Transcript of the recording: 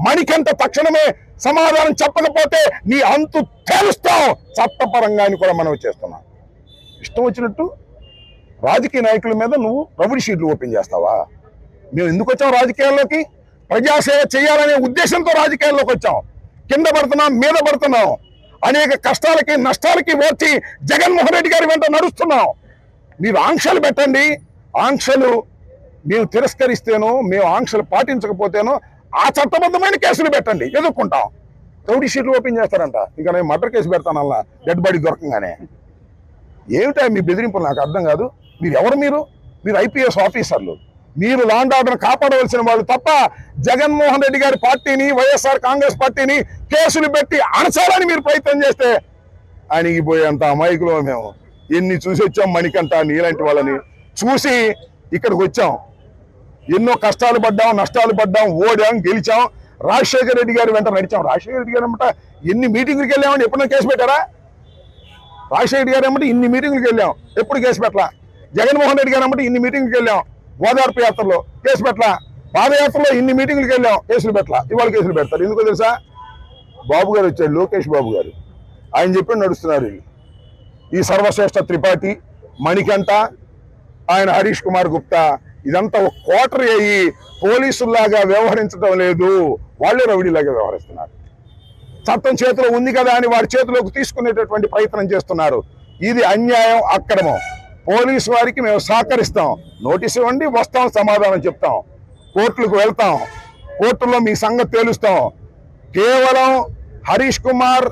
మణికంఠ తక్షణమే సమాధానం చెప్పకపోతే నీ అంతు తేలుస్తాం చట్టపరంగా అని కూడా మనం చేస్తున్నాం. ఇష్టం వచ్చినట్టు రాజకీయ నాయకుల మీద నువ్వు రౌడీ షీట్లు ఓపెన్ చేస్తావా? మేము ఎందుకు వచ్చాం రాజకీయాల్లోకి? ప్రజాసేవ చేయాలనే ఉద్దేశంతో రాజకీయాల్లోకి వచ్చాం. కింద పడుతున్నాం, మీద పడుతున్నాం, అనేక కష్టాలకి నష్టాలకి వచ్చి జగన్మోహన్ రెడ్డి గారి వెంట నడుస్తున్నాం. మీరు ఆంక్షలు పెట్టండి, ఆంక్షలు మేము తిరస్కరిస్తేనో మేము ఆంక్షలు పాటించకపోతేనో ఆ చట్టబద్ధమైన కేసులు పెట్టండి, ఎదుర్కొంటాం. రౌడీ షీట్లు ఓపెన్ చేస్తారంట. ఇక నేను మర్డర్ కేసు పెడతాను అలా డెడ్ బాడీ దొరకంగానే. ఏమిటా మీ బెదిరింపులు? నాకు అర్థం కాదు. మీరు ఎవరు? మీరు ఐపీఎస్ ఆఫీసర్లు. మీరు లాండ్ ఆర్డర్ కాపాడవలసిన వాళ్ళు తప్ప జగన్మోహన్ రెడ్డి గారి పార్టీని, వైఎస్ఆర్ కాంగ్రెస్ పార్టీని కేసులు పెట్టి అణచాలని మీరు ప్రయత్నం చేస్తే అణిగిపోయేంత అమాయకులు మేము. ఎన్ని చూసి వచ్చాం మణికంఠ, నీలాంటి వాళ్ళని చూసి ఇక్కడికి వచ్చాం. ఎన్నో కష్టాలు పడ్డాం, నష్టాలు పడ్డాం, ఓడాం, గెలిచాం. రాజశేఖర రెడ్డి గారి వెంట నడిచాం. రాజశేఖర రెడ్డి గారు అన్నమాట ఎన్ని మీటింగ్లకు వెళ్ళామని ఎప్పుడైనా కేసు పెట్టారా? రాజశేఖర రెడ్డి గారు అన్నమాట ఇన్ని మీటింగ్లకు వెళ్ళాం, ఎప్పుడు కేసు పెట్టలా. జగన్మోహన్ రెడ్డి గారు అన్నమాట ఇన్ని మీటింగ్లకు వెళ్ళాం, ఓదార్పు యాత్రలో కేసు పెట్టలా. పాదయాత్రలో ఇన్ని మీటింగ్లకు వెళ్ళాం, కేసులు పెట్టలా. ఇవాళ కేసులు పెడతారు. ఎందుకో తెలుసా? బాబు గారు వచ్చాడు, లోకేష్ బాబు గారు. ఆయన చెప్పి నడుస్తున్నారు ఈ సర్వశ్రేష్ఠ త్రిపాఠి, మణికంఠ, ఆయన హరీష్ కుమార్ గుప్తా. ఇదంతా ఒక కోటరీ అయ్యి పోలీసుల్లాగా వ్యవహరించడం లేదు, వాళ్ళే రౌడీలాగా వ్యవహరిస్తున్నారు. చట్టం చేతిలో ఉంది కదా అని వారి చేతిలోకి తీసుకునేటటువంటి ప్రయత్నం చేస్తున్నారు. ఇది అన్యాయం, అక్రమం. పోలీసు వారికి మేము సహకరిస్తాం. నోటీసు ఇవ్వండి, వస్తాం, సమాధానం చెప్తాం, కోర్టులకు వెళ్తాం, కోర్టులో మీ సంగతి తేలుస్తాం. కేవలం హరీష్ కుమార్